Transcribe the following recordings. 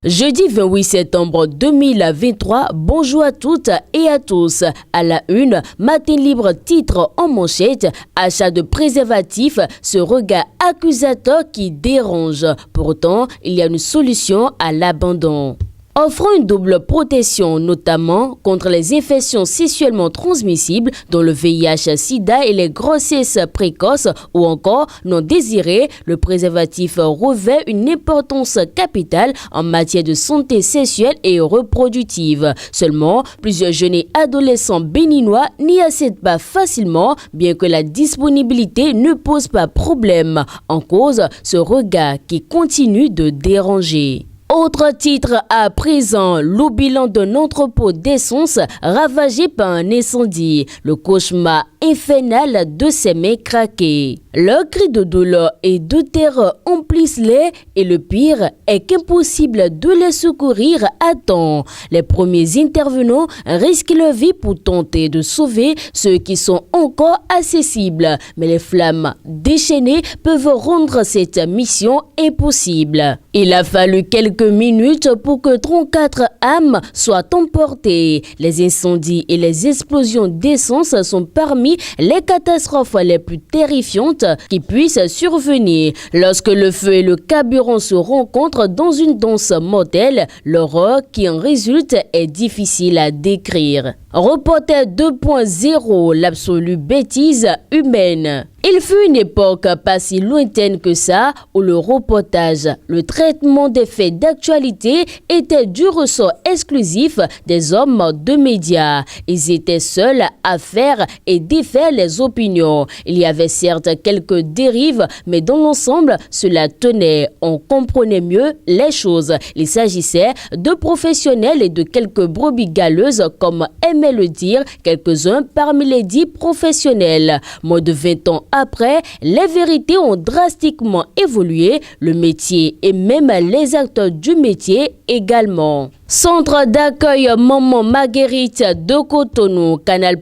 Jeudi 28 septembre 2023, bonjour à toutes et à tous. À la une, Matin Libre titre en manchette, achat de préservatifs, ce regard accusateur qui dérange. Pourtant, il y a une solution à l'abandon. Offrant une double protection, notamment contre les infections sexuellement transmissibles, dont le VIH-Sida et les grossesses précoces ou encore non désirées, le préservatif revêt une importance capitale en matière de santé sexuelle et reproductive. Seulement, plusieurs jeunes et adolescents béninois n'y accèdent pas facilement, bien que la disponibilité ne pose pas problème. En cause, ce regard qui continue de déranger. Autre titre à présent, le bilan d'un entrepôt d'essence ravagé par un incendie. Le cauchemar infernal de ces mains craquées. Leurs cris de douleur et de terreur emplissent-les et le pire est qu'impossible de les secourir à temps. Les premiers intervenants risquent leur vie pour tenter de sauver ceux qui sont encore accessibles. Mais les flammes déchaînées peuvent rendre cette mission impossible. Il a fallu quelques minutes pour que 34 âmes soient emportées. Les incendies et les explosions d'essence sont parmi les catastrophes les plus terrifiantes qui puissent survenir. Lorsque le feu et le carburant se rencontrent dans une danse mortelle, l'horreur qui en résulte est difficile à décrire. Reporter 2.0, l'absolue bêtise humaine. Il fut une époque pas si lointaine que ça où le reportage, le traitement des faits d'actualité était du ressort exclusif des hommes de médias. Ils étaient seuls à faire et défaire les opinions. Il y avait certes quelques dérives, mais dans l'ensemble, cela tenait. On comprenait mieux les choses. Il s'agissait de professionnels et de quelques brebis galeuses, comme aimaient le dire quelques-uns parmi les dits professionnels. Moins de 20 ans après, les vérités ont drastiquement évolué, le métier et même les acteurs du métier également. Centre d'accueil Maman Marguerite de Cotonou, Canal+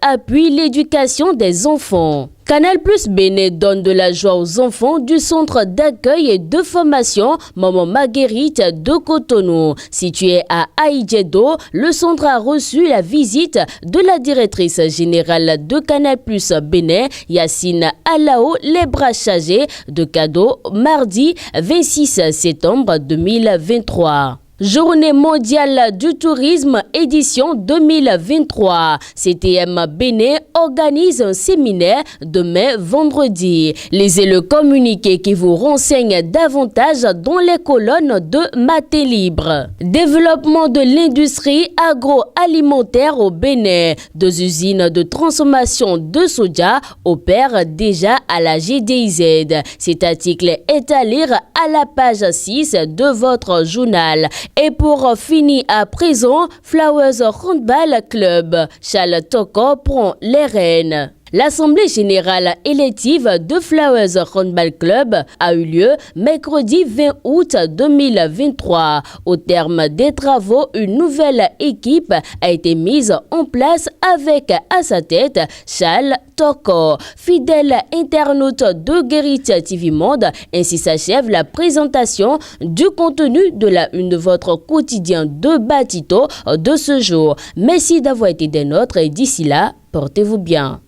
appuie l'éducation des enfants. Canal+ Bénin donne de la joie aux enfants du centre d'accueil et de formation Maman Marguerite de Cotonou. Situé à Aïdjedo, le centre a reçu la visite de la directrice générale de Canal+ Bénin, Yacine Alao, les bras chargés de cadeaux, mardi 26 septembre 2023. Journée mondiale du tourisme édition 2023. CTM Bénin organise un séminaire demain vendredi. Lisez le communiqué qui vous renseigne davantage dans les colonnes de Matin Libre. Développement de l'industrie agroalimentaire au Bénin. 2 usines de transformation de soja opèrent déjà à la GDIZ. Cet article est à lire à la page 6 de votre journal. Et pour finir à présent, Flowers Handball Club. Charles Toko prend les rênes. L'Assemblée générale élective de Flowers Handball Club a eu lieu mercredi 20 août 2023. Au terme des travaux, une nouvelle équipe a été mise en place avec à sa tête Charles Toko. Fidèle internaute de Guérite TV Monde, ainsi s'achève la présentation du contenu de la une de votre quotidien de Batito de ce jour. Merci d'avoir été des nôtres et d'ici là, portez-vous bien.